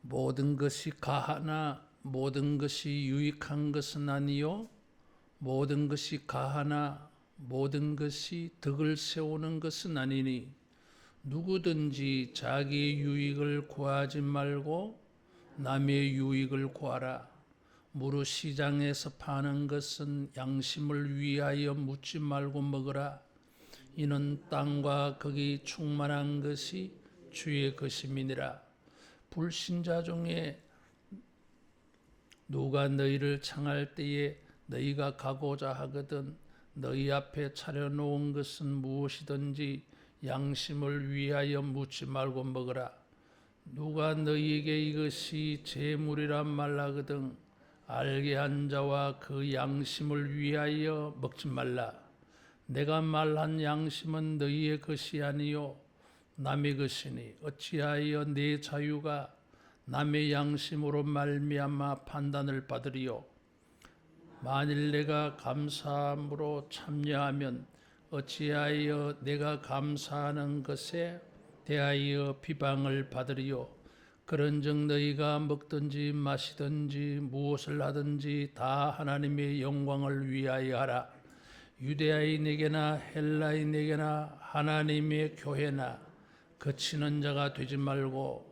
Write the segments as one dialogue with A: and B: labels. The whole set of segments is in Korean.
A: 모든 것이 가하나 모든 것이 유익한 것은 아니요 모든 것이 가하나 모든 것이 덕을 세우는 것은 아니니 누구든지 자기의 유익을 구하지 말고 남의 유익을 구하라. 무릇 시장에서 파는 것은 양심을 위하여 묻지 말고 먹으라. 이는 땅과 거기 충만한 것이 주의 것임이니라. 불신자 중에 누가 너희를 청할 때에 너희가 가고자 하거든 너희 앞에 차려놓은 것은 무엇이든지 양심을 위하여 묻지 말고 먹으라. 누가 너희에게 이것이 재물이란 말하거든 알게 한 자와 그 양심을 위하여 먹지 말라. 내가 말한 양심은 너희의 것이 아니요 남의 것이니 어찌하여 내 자유가 남의 양심으로 말미암아 판단을 받으리요. 만일 내가 감사함으로 참여하면 어찌하여 내가 감사하는 것에 대하여 비방을 받으리요. 그런즉 너희가 먹든지 마시든지 무엇을 하든지 다 하나님의 영광을 위하여 하라. 유대인에게나 헬라인에게나 하나님의 교회나 거치는 자가 되지 말고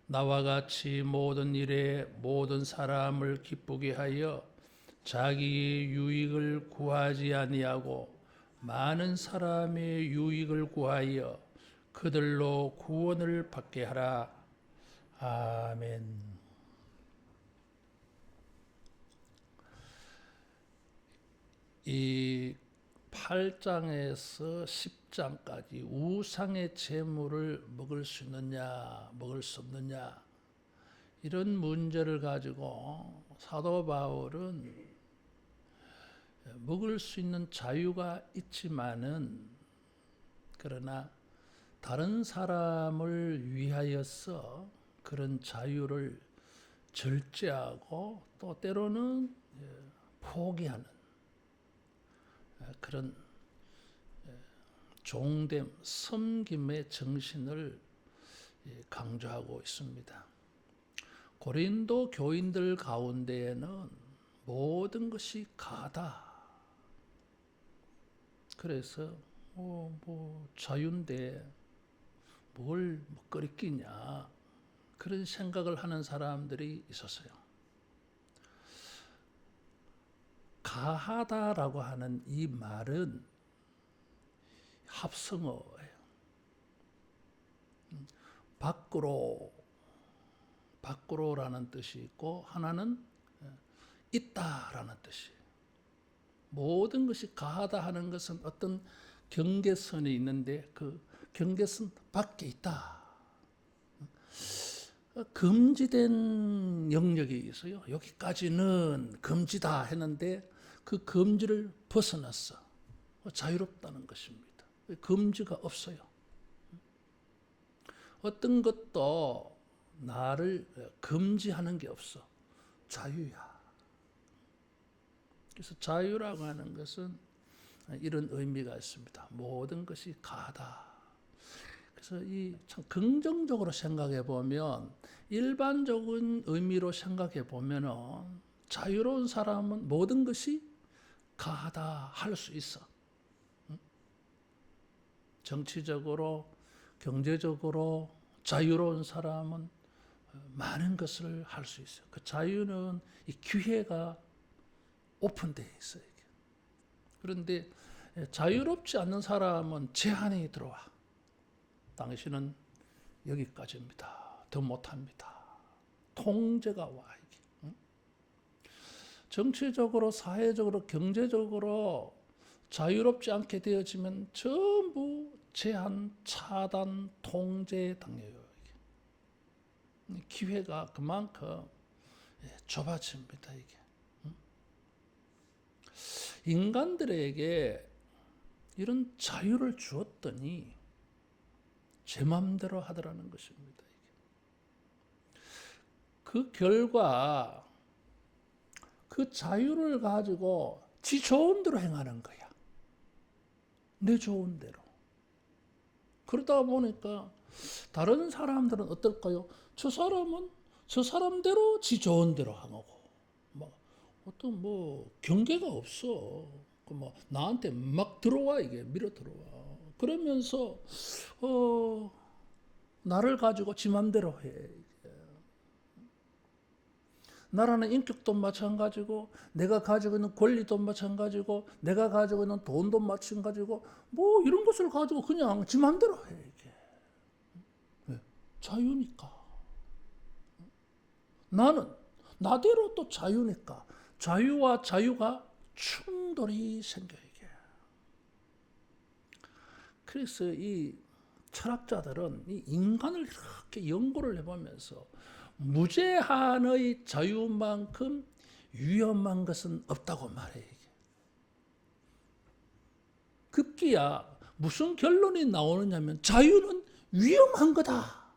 A: 나와 같이 모든 일에 모든 사람을 기쁘게 하여 자기의 유익을 구하지 아니하고 많은 사람의 유익을 구하여 그들로 구원을 받게 하라. 아멘. 이 8장에서 10장까지 우상의 재물을 먹을 수 있느냐 먹을 수 없느냐 이런 문제를 가지고 사도 바울은 먹을 수 있는 자유가 있지만은 그러나 다른 사람을 위하여서 그런 자유를 절제하고 또 때로는 포기하는 그런 종됨, 섬김의 정신을 강조하고 있습니다. 고린도 교인들 가운데에는 모든 것이 가다. 그래서 자유인데 뭘 먹거리끼냐 그런 생각을 하는 사람들이 있었어요. 가하다라고 하는 이 말은 합성어예요. 밖으로라는 뜻이 있고 하나는 있다라는 뜻이에요. 모든 것이 가하다 하는 것은 어떤 경계선이 있는데 그 경계선 밖에 있다. 금지된 영역이 있어요. 여기까지는 금지다 했는데 그 금지를 벗어났어. 자유롭다는 것입니다. 금지가 없어요. 어떤 것도 나를 금지하는 게 없어. 자유야. 그래서 자유라고 하는 것은 이런 의미가 있습니다. 모든 것이 가다. 그래서 이 참 긍정적으로 생각해 보면 일반적인 의미로 생각해 보면은 자유로운 사람은 모든 것이 가하다 할 수 있어. 정치적으로, 경제적으로 자유로운 사람은 많은 것을 할 수 있어요. 그 자유는 이 기회가 오픈되어 있어요. 그런데 자유롭지 않는 사람은 제한이 들어와. 당신은 여기까지입니다. 더 못합니다. 통제가 와. 이게. 정치적으로, 사회적으로, 경제적으로 자유롭지 않게 되어지면 전부 제한, 차단, 통제에 당해요. 이게. 기회가 그만큼 좁아집니다. 이게. 인간들에게 이런 자유를 주었더니 제 마음대로 하더라는 것입니다. 그 결과 그 자유를 가지고 지 좋은 대로 행하는 거야. 내 좋은 대로. 그러다 보니까 다른 사람들은 어떨까요? 저 사람은 저 사람대로 지 좋은 대로 하고 뭐 어떤 뭐 경계가 없어. 뭐 나한테 막 들어와 이게 밀어 들어와. 그러면서 나를 가지고 지 맘대로 해. 나라는 인격도 마찬가지고 내가 가지고 있는 권리도 마찬가지고 내가 가지고 있는 돈도 마찬가지고 뭐 이런 것을 가지고 그냥 지 맘대로 해 이게. 왜? 자유니까. 나는 나대로 또 자유니까. 자유와 자유가 충돌이 생겨 이게. 그래서 이 철학자들은 이 인간을 이렇게 연구를 해보면서 무제한의 자유만큼 위험한 것은 없다고 말해. 이게. 급기야 무슨 결론이 나오느냐면 자유는 위험한 거다.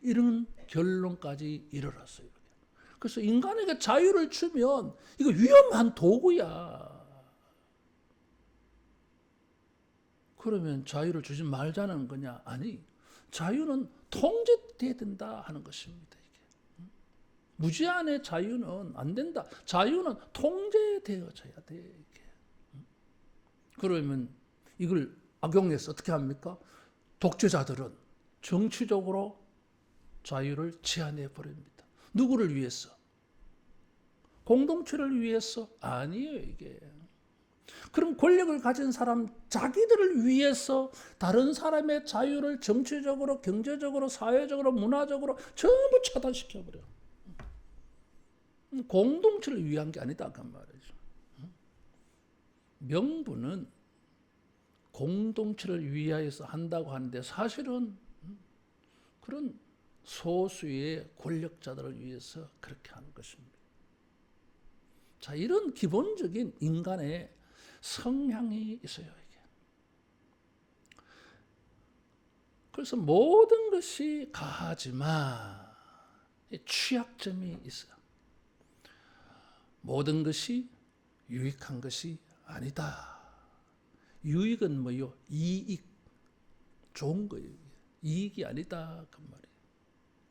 A: 이런 결론까지 이르렀어요. 그래서 인간에게 자유를 주면 이거 위험한 도구야. 그러면 자유를 주지 말자는 거냐? 아니, 자유는 통제돼야 된다 하는 것입니다. 이게. 무제한의 자유는 안 된다. 자유는 통제되어져야 돼. 이게. 그러면 이걸 악용해서 어떻게 합니까? 독재자들은 정치적으로 자유를 제한해 버립니다. 누구를 위해서? 공동체를 위해서? 아니에요, 이게. 그럼 권력을 가진 사람 자기들을 위해서 다른 사람의 자유를 정치적으로, 경제적으로, 사회적으로, 문화적으로 전부 차단시켜버려. 공동체를 위한 게 아니다 그 말이죠. 명분은 공동체를 위하여서 한다고 하는데 사실은 그런 소수의 권력자들을 위해서 그렇게 하는 것입니다. 자, 이런 기본적인 인간의 성향이 있어요. 이게. 그래서 모든 것이 가하지만 취약점이 있어요. 모든 것이 유익한 것이 아니다. 유익은 뭐요? 이익, 좋은 거예요. 이익이 아니다 그 말이에요.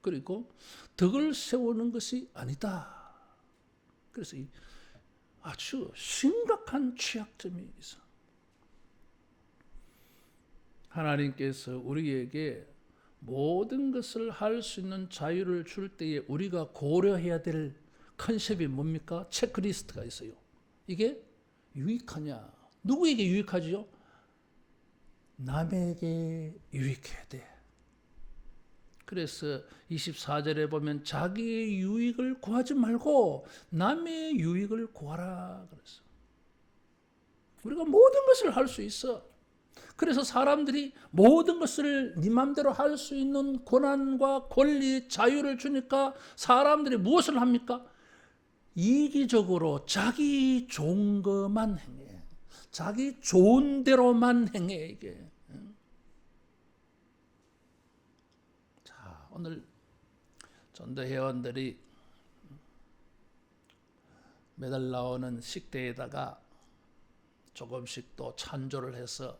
A: 그리고 덕을 세우는 것이 아니다. 그래서 이 아주 심각한 취약점이 있어. 하나님께서 우리에게 모든 것을 할 수 있는 자유를 줄 때에 우리가 고려해야 될 컨셉이 뭡니까? 체크리스트가 있어요. 이게 유익하냐? 누구에게 유익하지요? 남에게 유익해야 돼. 그래서 24절에 보면 자기의 유익을 구하지 말고 남의 유익을 구하라 그랬어. 우리가 모든 것을 할 수 있어. 그래서 사람들이 모든 것을 네 맘대로 할 수 있는 권한과 권리, 자유를 주니까 사람들이 무엇을 합니까? 이기적으로 자기 좋은 것만 행해. 자기 좋은 대로만 행해 이게. 자, 오늘 전도회원들이 매달 나오는 식대에다가 조금씩 또 찬조를 해서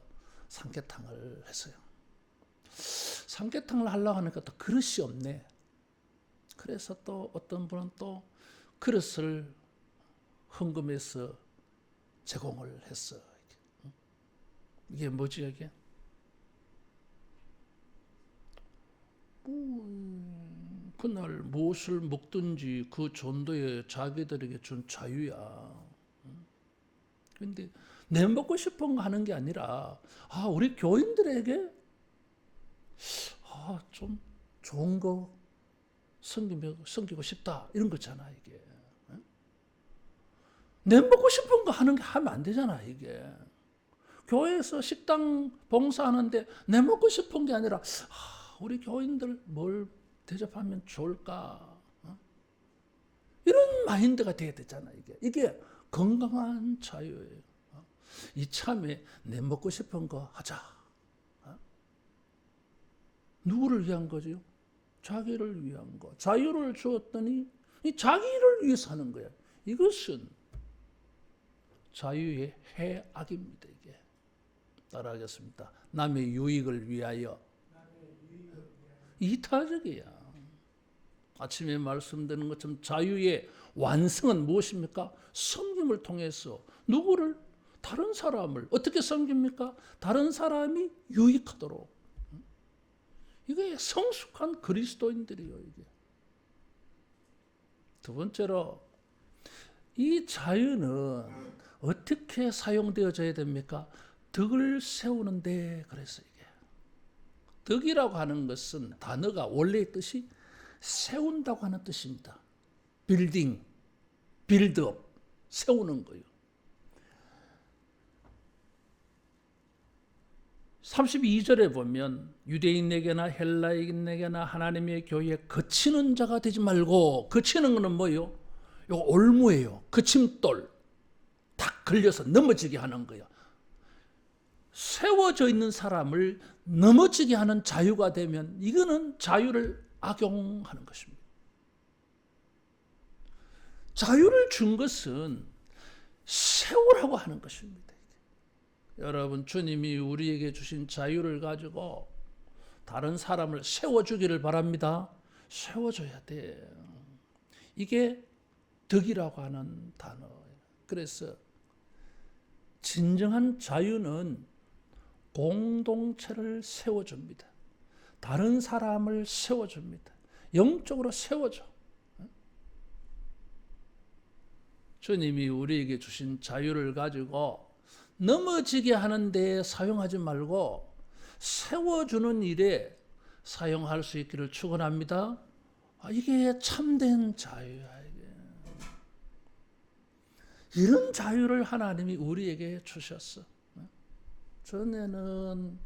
A: 삼계탕을 했어요. 삼계탕을 하려고 하니까 또 그릇이 없네. 그래서 또 어떤 분은 또 그릇을 헌금해서 제공을 했어. 이게 뭐지 이게? 그날 무엇을 먹든지 그 전도에 자기들에게 준 자유야. 그런데 내 먹고 싶은 거 하는 게 아니라 우리 교인들에게 좀 좋은 거 섬기고 싶다 이런 거잖아 이게. 내 먹고 싶은 거 하면 안 되잖아 이게. 교회에서 식당 봉사하는데 내 먹고 싶은 게 아니라 우리 교인들 뭘 대접하면 좋을까? 이런 마인드가 돼야 되잖아 이게. 이게 건강한 자유예요. 이참에 내 먹고 싶은 거 하자. 누구를 위한 거죠? 자기를 위한 거. 자유를 주었더니 이 자기를 위해서 하는 거야. 이것은 자유의 해악입니다. 이게. 따라하겠습니다. 남의 유익을 위하여. 이타적이야. 아침에 말씀드린 것처럼 자유의 완성은 무엇입니까? 섬김을 통해서 누구를, 다른 사람을 어떻게 섬깁니까? 다른 사람이 유익하도록. 이게 성숙한 그리스도인들이요. 이게. 두 번째로 이 자유는 어떻게 사용되어져야 됩니까? 덕을 세우는데. 그래서 이게 덕이라고 하는 것은 단어가 원래의 뜻이 세운다고 하는 뜻입니다. 빌딩, 빌드업, 세우는 거예요. 32절에 보면 유대인에게나 헬라인에게나 하나님의 교회에 거치는 자가 되지 말고, 거치는 것은 뭐예요? 요 올무예요. 거침돌 딱 걸려서 넘어지게 하는 거예요. 세워져 있는 사람을 넘어지게 하는 자유가 되면 이거는 자유를 악용하는 것입니다. 자유를 준 것은 세우라고 하는 것입니다. 여러분, 주님이 우리에게 주신 자유를 가지고 다른 사람을 세워주기를 바랍니다. 세워줘야 돼. 이게 덕이라고 하는 단어예요. 그래서 진정한 자유는 공동체를 세워줍니다. 다른 사람을 세워줍니다. 영적으로 세워줘. 주님이 우리에게 주신 자유를 가지고 넘어지게 하는 데 사용하지 말고 세워주는 일에 사용할 수 있기를 축원합니다. 이게 참된 자유야. 이런 자유를 하나님이 우리에게 주셨어. 전에는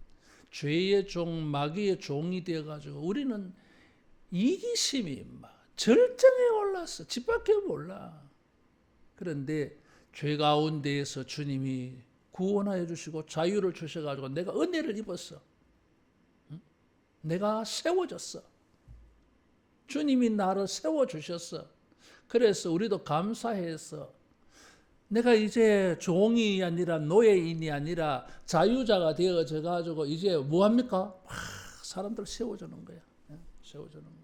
A: 죄의 종, 마귀의 종이 되어가지고 우리는 이기심이 막 절정에 올랐어. 집 밖에 몰라. 그런데 죄 가운데에서 주님이 구원하여 주시고 자유를 주셔가지고 내가 은혜를 입었어. 내가 세워졌어. 주님이 나를 세워주셨어. 그래서 우리도 감사해서 내가 이제 종이 아니라 노예인이 아니라 자유자가 되어져 가지고 이제 뭐합니까? 사람들 세워주는 거야. 세워주는 거야.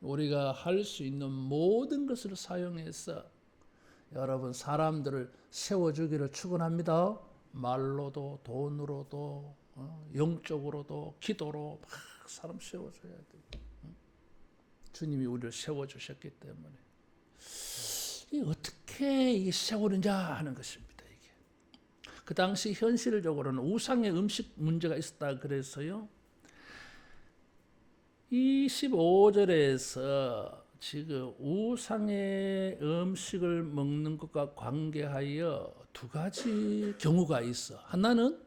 A: 우리가 할 수 있는 모든 것을 사용해서 여러분 사람들을 세워주기를 축원합니다. 말로도 돈으로도 영적으로도 기도로 막 사람 세워줘야 돼. 주님이 우리를 세워주셨기 때문에. 어떻게 세우느냐 하는 것입니다. 이게. 그 당시 현실적으로는 우상의 음식 문제가 있었다 그래서요. 25절에서 지금 우상의 음식을 먹는 것과 관계하여 두 가지 경우가 있어. 하나는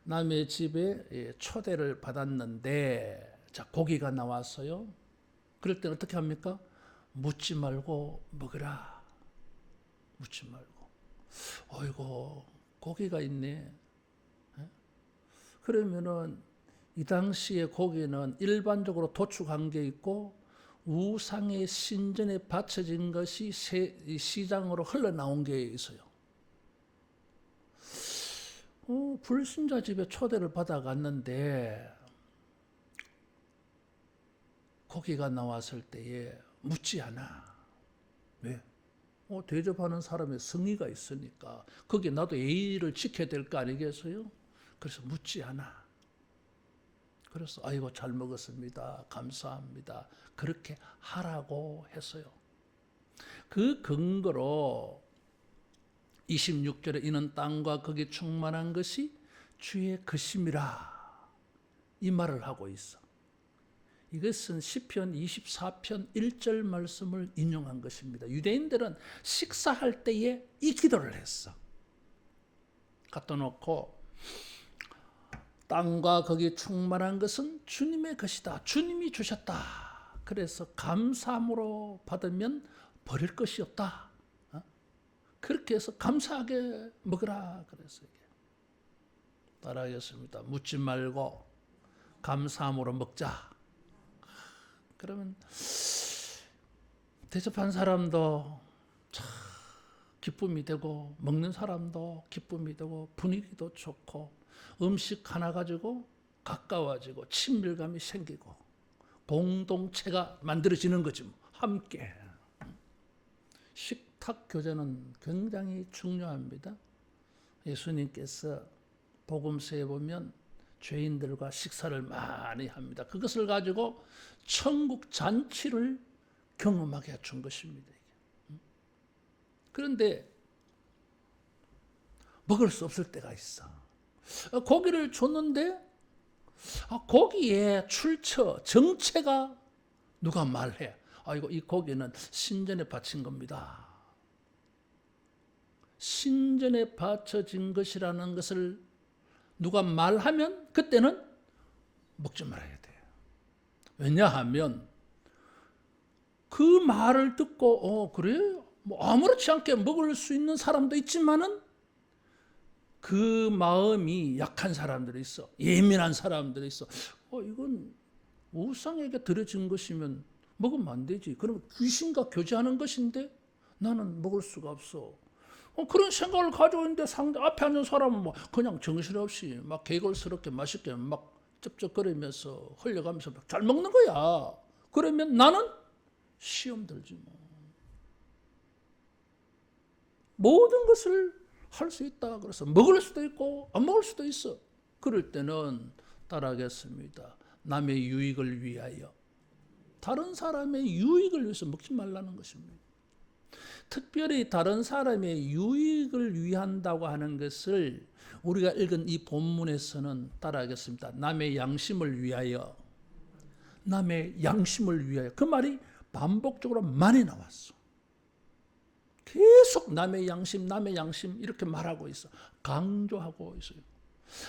A: 남의 집에 초대를 받았는데 자, 고기가 나왔어요. 그럴 때는 어떻게 합니까? 묻지 말고 먹으라. 묻지 말고. 어이고 고기가 있네. 그러면은 이 당시에 고기는 일반적으로 도축한 게 있고 우상의 신전에 바쳐진 것이 시장으로 흘러나온 게 있어요. 불신자 집에 초대를 받아갔는데 고기가 나왔을 때에 묻지 않아. 왜? 대접하는 사람의 성의가 있으니까 거기에 나도 예의를 지켜야 될 거 아니겠어요? 그래서 묻지 않아. 그래서 아이고 잘 먹었습니다. 감사합니다. 그렇게 하라고 했어요. 그 근거로 26절에 이는 땅과 거기 충만한 것이 주의 것임이라 이 말을 하고 있어. 이것은 시편 24편 1절 말씀을 인용한 것입니다. 유대인들은 식사할 때에 이 기도를 했어. 갖다 놓고 땅과 거기 충만한 것은 주님의 것이다. 주님이 주셨다. 그래서 감사함으로 받으면 버릴 것이 없다. 그렇게 해서 감사하게 먹으라. 그래서 따라하겠습니다. 묻지 말고 감사함으로 먹자. 그러면 대접한 사람도 참 기쁨이 되고 먹는 사람도 기쁨이 되고 분위기도 좋고 음식 하나 가지고 가까워지고 친밀감이 생기고 공동체가 만들어지는 거지. 함께. 식탁 교제는 굉장히 중요합니다. 예수님께서 복음서에 보면 죄인들과 식사를 많이 합니다. 그것을 가지고 천국 잔치를 경험하게 해준 것입니다. 그런데 먹을 수 없을 때가 있어. 고기를 줬는데 고기에 출처, 정체가 누가 말해. 이거 이 고기는 신전에 바친 겁니다. 신전에 바쳐진 것이라는 것을 누가 말하면 그때는 먹지 말아야 돼요. 왜냐하면 그 말을 듣고 그래? 뭐 아무렇지 않게 먹을 수 있는 사람도 있지만은 그 마음이 약한 사람들이 있어. 예민한 사람들이 있어. 이건 우상에게 드려진 것이면 먹으면 안 되지. 그럼 귀신과 교제하는 것인데 나는 먹을 수가 없어. 그런 생각을 가지고 있는데 상대 앞에 앉은 사람은 뭐 그냥 정신없이 막 개걸스럽게 맛있게 막 쩝쩝거리면서 흘려가면서 막 잘 먹는 거야. 그러면 나는 시험 들지 뭐. 모든 것을 할 수 있다. 그래서 먹을 수도 있고 안 먹을 수도 있어. 그럴 때는 따라하겠습니다. 남의 유익을 위하여, 다른 사람의 유익을 위해서 먹지 말라는 것입니다. 특별히 다른 사람의 유익을 위한다고 하는 것을 우리가 읽은 이 본문에서는 따라하겠습니다. 남의 양심을 위하여, 남의 양심을 위하여. 그 말이 반복적으로 많이 나왔어. 계속 남의 양심, 남의 양심 이렇게 말하고 있어. 강조하고 있어요.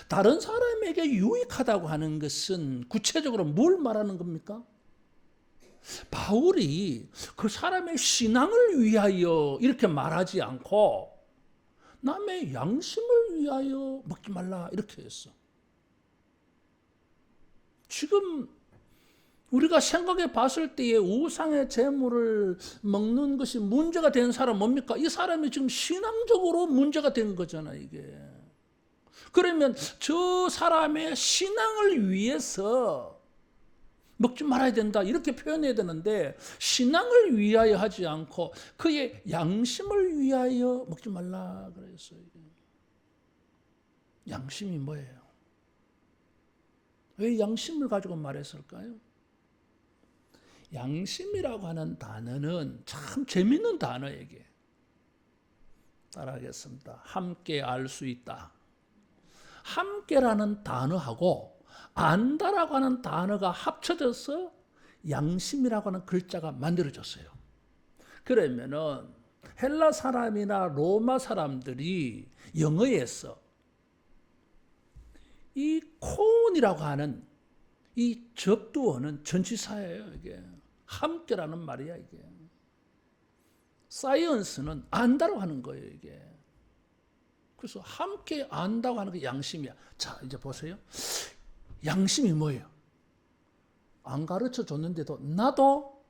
A: 다른 사람에게 유익하다고 하는 것은 구체적으로 뭘 말하는 겁니까? 바울이 그 사람의 신앙을 위하여 이렇게 말하지 않고 남의 양심을 위하여 먹지 말라 이렇게 했어. 지금 우리가 생각해 봤을 때에 우상의 제물을 먹는 것이 문제가 된 사람 뭡니까? 이 사람이 지금 신앙적으로 문제가 된 거잖아, 이게. 그러면 저 사람의 신앙을 위해서 먹지 말아야 된다 이렇게 표현해야 되는데 신앙을 위하여 하지 않고 그의 양심을 위하여 먹지 말라 그랬어요. 양심이 뭐예요? 왜 양심을 가지고 말했을까요? 양심이라고 하는 단어는 참 재밌는 단어에게 따라하겠습니다. 함께 알 수 있다. 함께라는 단어하고 안다라고 하는 단어가 합쳐져서 양심이라고 하는 글자가 만들어졌어요. 그러면은 헬라 사람이나 로마 사람들이 영어에서 이 콘이라고 하는 이 접두어는 전치사예요. 이게 함께라는 말이야. 이게 사이언스는 안다라고 하는 거예요. 이게 그래서 함께 안다고 하는 게 양심이야. 자, 이제 보세요. 양심이 뭐예요? 안 가르쳐 줬는데도 나도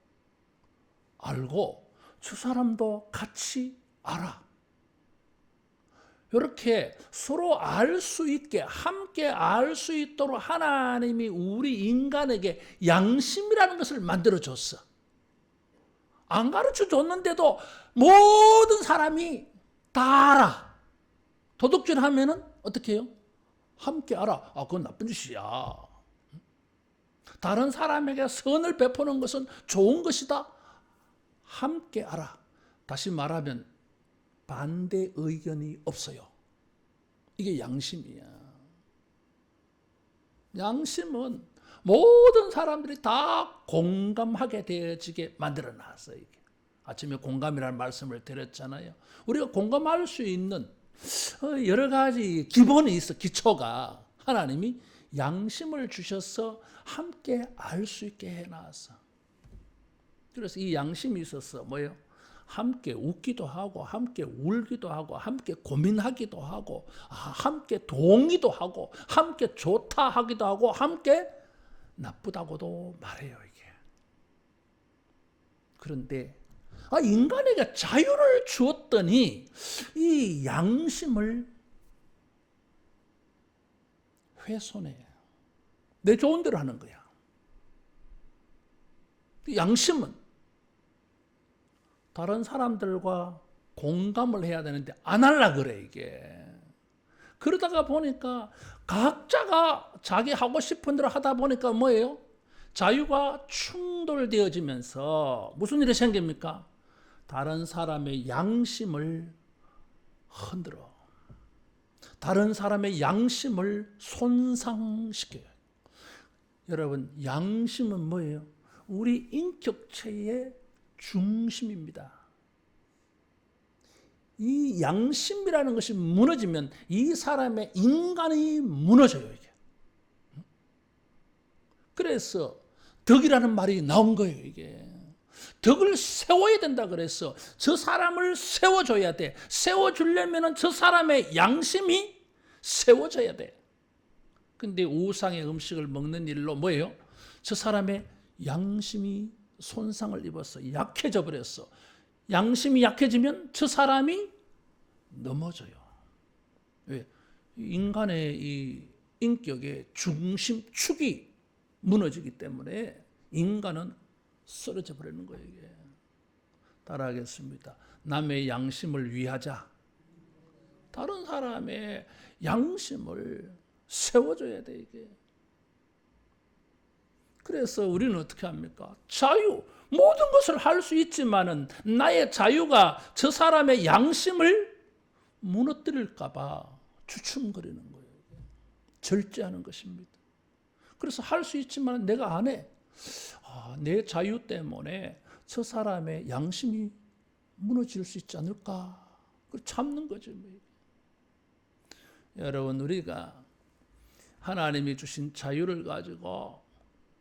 A: 알고 저 사람도 같이 알아. 이렇게 서로 알 수 있게 함께 알 수 있도록 하나님이 우리 인간에게 양심이라는 것을 만들어줬어. 안 가르쳐 줬는데도 모든 사람이 다 알아. 도둑질 하면은 어떻게 해요? 함께 알아. 그건 나쁜 짓이야. 다른 사람에게 선을 베푸는 것은 좋은 것이다. 함께 알아. 다시 말하면 반대 의견이 없어요. 이게 양심이야. 양심은 모든 사람들이 다 공감하게 되어지게 만들어놨어요. 이게. 아침에 공감이라는 말씀을 드렸잖아요. 우리가 공감할 수 있는 여러 가지 기본이 있어. 기초가 하나님이 양심을 주셔서 함께 알 수 있게 해놨어. 그래서 이 양심이 있어서 뭐예요? 함께 웃기도 하고 함께 울기도 하고 함께 고민하기도 하고 함께 동의도 하고 함께 좋다 하기도 하고 함께 나쁘다고도 말해요. 이게. 그런데 인간에게 자유를 주었더니 이 양심을 훼손해. 내 좋은 대로 하는 거야. 양심은 다른 사람들과 공감을 해야 되는데 안 하려 그래 이게. 그러다가 보니까 각자가 자기 하고 싶은 대로 하다 보니까 뭐예요? 자유가 충돌되어지면서 무슨 일이 생깁니까? 다른 사람의 양심을 흔들어. 다른 사람의 양심을 손상시켜요. 여러분, 양심은 뭐예요? 우리 인격체의 중심입니다. 이 양심이라는 것이 무너지면 이 사람의 인간이 무너져요, 이게. 그래서 덕이라는 말이 나온 거예요, 이게. 덕을 세워야 된다 그래서 저 사람을 세워줘야 돼. 세워주려면 저 사람의 양심이 세워져야 돼. 근데 우상의 음식을 먹는 일로 뭐예요? 저 사람의 양심이 손상을 입어서 약해져 버렸어. 양심이 약해지면 저 사람이 넘어져요. 왜? 인간의 이 인격의 중심축이 무너지기 때문에 인간은 쓰러져 버리는 거예요. 이게. 따라하겠습니다. 남의 양심을 위하자. 다른 사람의 양심을 세워줘야 돼 이게. 그래서 우리는 어떻게 합니까? 자유, 모든 것을 할 수 있지만은 나의 자유가 저 사람의 양심을 무너뜨릴까 봐 주춤거리는 거예요. 절제하는 것입니다. 그래서 할 수 있지만 내가 안 해. 내 자유 때문에 저 사람의 양심이 무너질 수 있지 않을까? 참는 거죠. 여러분, 우리가 하나님이 주신 자유를 가지고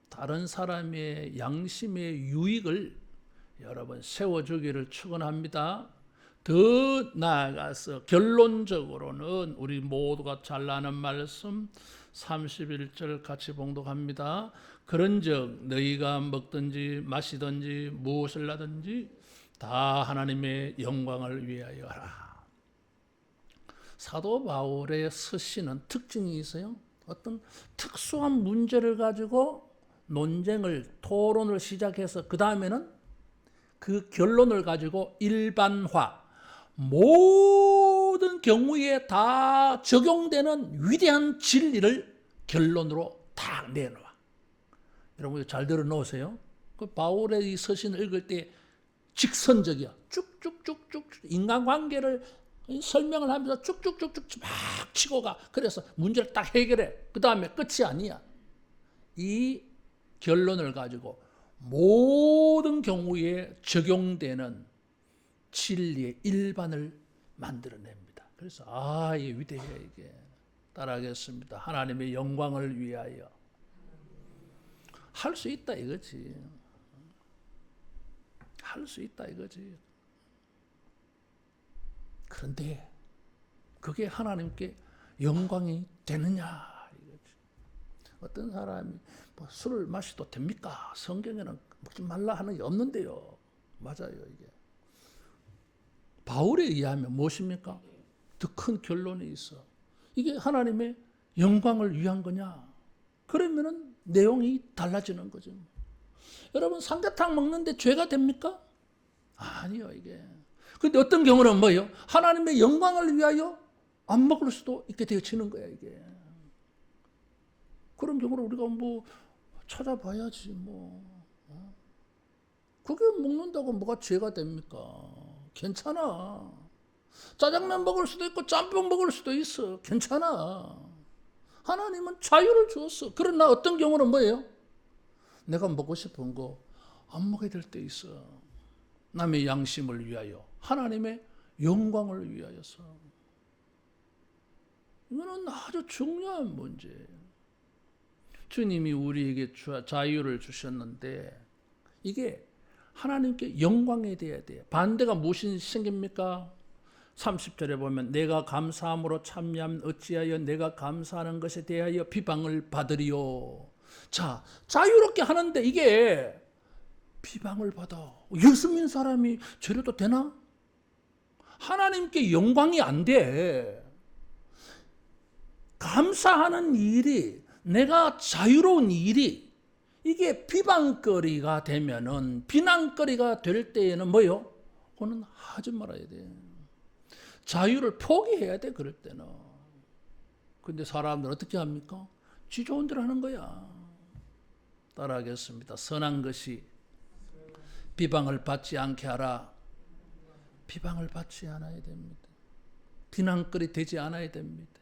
A: 다른 사람의 양심의 유익을 여러분 세워주기를 축원합니다. 더 나아가서 결론적으로는 우리 모두가 잘 아는 말씀 31절 같이 봉독합니다. 그런즉 너희가 먹든지 마시든지 무엇을 하든지 다 하나님의 영광을 위하여 하라. 사도 바울의 서신은 특징이 있어요. 어떤 특수한 문제를 가지고 논쟁을, 토론을 시작해서 그 다음에는 그 결론을 가지고 일반화, 모든 경우에 다 적용되는 위대한 진리를 결론으로 딱 내놓아. 여러분 잘 들어 놓으세요. 그 바울의 이 서신을 읽을 때 직선적이야. 쭉쭉쭉쭉 인간관계를 설명을 하면서 쭉쭉쭉쭉 막 치고 가. 그래서 문제를 딱 해결해. 그 다음에 끝이 아니야. 이 결론을 가지고 모든 경우에 적용되는 진리의 일반을 만들어냅니다. 그래서 이게 위대해 이게. 따라하겠습니다. 하나님의 영광을 위하여 할 수 있다 이거지. 할 수 있다 이거지. 그런데 그게 하나님께 영광이 되느냐 이거지. 어떤 사람이 술을 마셔도 됩니까? 성경에는 먹지 말라 하는 게 없는데요. 맞아요 이게. 바울에 의하면 무엇입니까? 더 큰 결론이 있어. 이게 하나님의 영광을 위한 거냐? 그러면은 내용이 달라지는 거죠. 여러분 삼계탕 먹는데 죄가 됩니까? 아니요 이게. 근데 어떤 경우는 뭐예요? 하나님의 영광을 위하여 안 먹을 수도 있게 되어지는 거야 이게. 그런 경우를 우리가 뭐 찾아봐야지 뭐. 그게 먹는다고 뭐가 죄가 됩니까? 괜찮아. 짜장면 먹을 수도 있고 짬뽕 먹을 수도 있어. 괜찮아. 하나님은 자유를 주었어. 그러나 어떤 경우는 뭐예요? 내가 먹고 싶은 거 안 먹게 될 때 있어. 남의 양심을 위하여, 하나님의 영광을 위하여서. 이거는 아주 중요한 문제예요. 주님이 우리에게 자유를 주셨는데 이게 하나님께 영광에 대해야 돼요. 반대가 무엇이 생깁니까? 30절에 보면 내가 감사함으로 참여하면 어찌하여 내가 감사하는 것에 대하여 비방을 받으리요. 자, 자유롭게 하는데 이게 비방을 받아. 예수 믿는 사람이 저래도 되나? 하나님께 영광이 안 돼. 감사하는 일이, 내가 자유로운 일이 이게 비방거리가 되면은, 비난거리가 될 때에는 뭐요? 그거는 하지 말아야 돼. 자유를 포기해야 돼, 그럴 때는. 근데 사람들 어떻게 합니까? 지 좋은 대로 하는 거야. 따라하겠습니다. 선한 것이 비방을 받지 않게 하라. 비방을 받지 않아야 됩니다. 비난거리 되지 않아야 됩니다.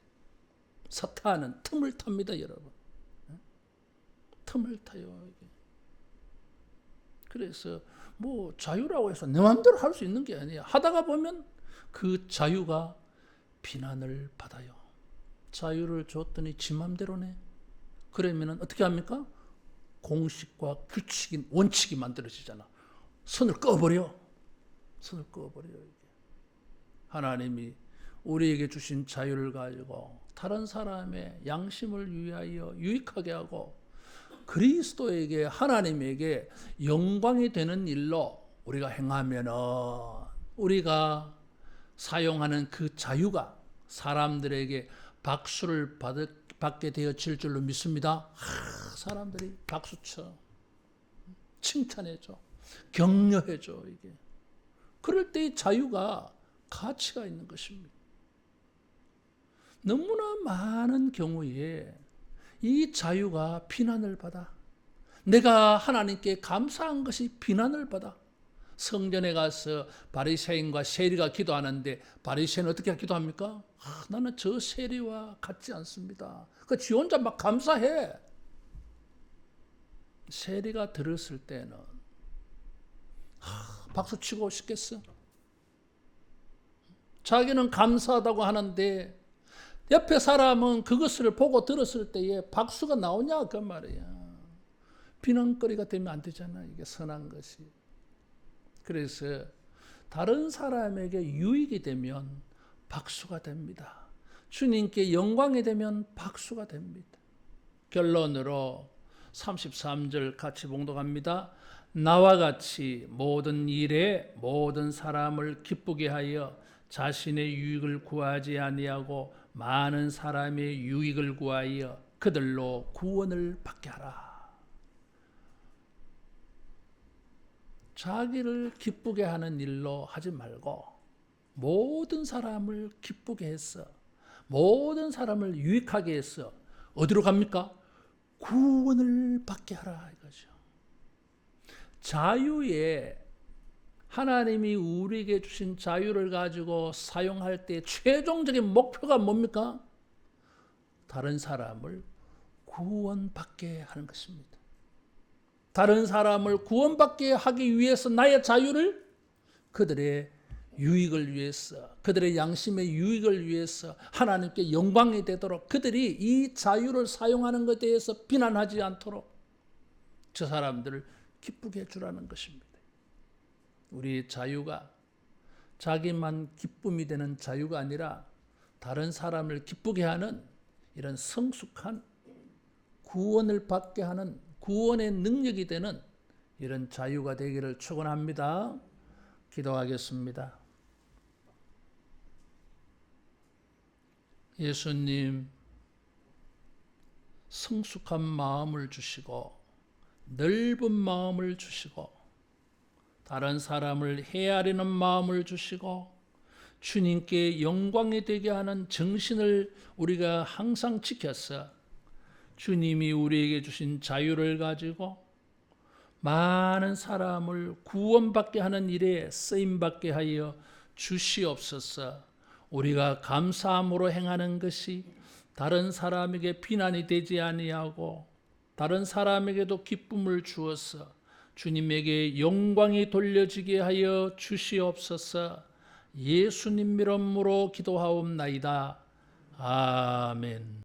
A: 사탄은 틈을 탑니다, 여러분. 틈을 타요. 이게. 그래서 뭐 자유라고 해서 내 마음대로 할 수 있는 게 아니야. 하다가 보면 그 자유가 비난을 받아요. 자유를 줬더니 지 마음대로네. 그러면은 어떻게 합니까? 공식과 규칙이, 원칙이 만들어지잖아. 선을 꺼버려. 선을 꺼버려요. 이게. 하나님이 우리에게 주신 자유를 가지고 다른 사람의 양심을 위하여 유익하게 하고 그리스도에게, 하나님에게 영광이 되는 일로 우리가 행하면은 우리가 사용하는 그 자유가 사람들에게 박수를 받게 되어질 줄로 믿습니다. 사람들이 박수쳐, 칭찬해줘, 격려해줘. 이게 그럴 때 자유가 가치가 있는 것입니다. 너무나 많은 경우에 이 자유가 비난을 받아. 내가 하나님께 감사한 것이 비난을 받아. 성전에 가서 바리새인과 세리가 기도하는데 바리새인은 어떻게 기도합니까? 나는 저 세리와 같지 않습니다. 그 지 혼자 막 감사해. 세리가 들었을 때는 박수 치고 싶겠어? 자기는 감사하다고 하는데 옆에 사람은 그것을 보고 들었을 때에 박수가 나오냐 그 말이야. 비난거리가 되면 안 되잖아. 이게 선한 것이. 그래서 다른 사람에게 유익이 되면 박수가 됩니다. 주님께 영광이 되면 박수가 됩니다. 결론으로 33절 같이 봉독합니다. 나와 같이 모든 일에 모든 사람을 기쁘게 하여 자신의 유익을 구하지 아니하고 많은 사람의 유익을 구하여 그들로 구원을 받게 하라. 자기를 기쁘게 하는 일로 하지 말고 모든 사람을 기쁘게 해서 모든 사람을 유익하게 해서 어디로 갑니까? 구원을 받게 하라 이거죠. 자유에 하나님이 우리에게 주신 자유를 가지고 사용할 때 최종적인 목표가 뭡니까? 다른 사람을 구원받게 하는 것입니다. 다른 사람을 구원받게 하기 위해서 나의 자유를 그들의 유익을 위해서, 그들의 양심의 유익을 위해서 하나님께 영광이 되도록 그들이 이 자유를 사용하는 것에 대해서 비난하지 않도록 저 사람들을 기쁘게 해주라는 것입니다. 우리의 자유가 자기만 기쁨이 되는 자유가 아니라 다른 사람을 기쁘게 하는 이런 성숙한 구원을 받게 하는 구원의 능력이 되는 이런 자유가 되기를 축원합니다. 기도하겠습니다. 예수님, 성숙한 마음을 주시고 넓은 마음을 주시고 다른 사람을 헤아리는 마음을 주시고 주님께 영광이 되게 하는 정신을 우리가 항상 지켜서 주님이 우리에게 주신 자유를 가지고 많은 사람을 구원받게 하는 일에 쓰임받게 하여 주시옵소서. 우리가 감사함으로 행하는 것이 다른 사람에게 비난이 되지 아니하고 다른 사람에게도 기쁨을 주어서 주님에게 영광이 돌려지게 하여 주시옵소서. 예수님 이름으로 기도하옵나이다. 아멘.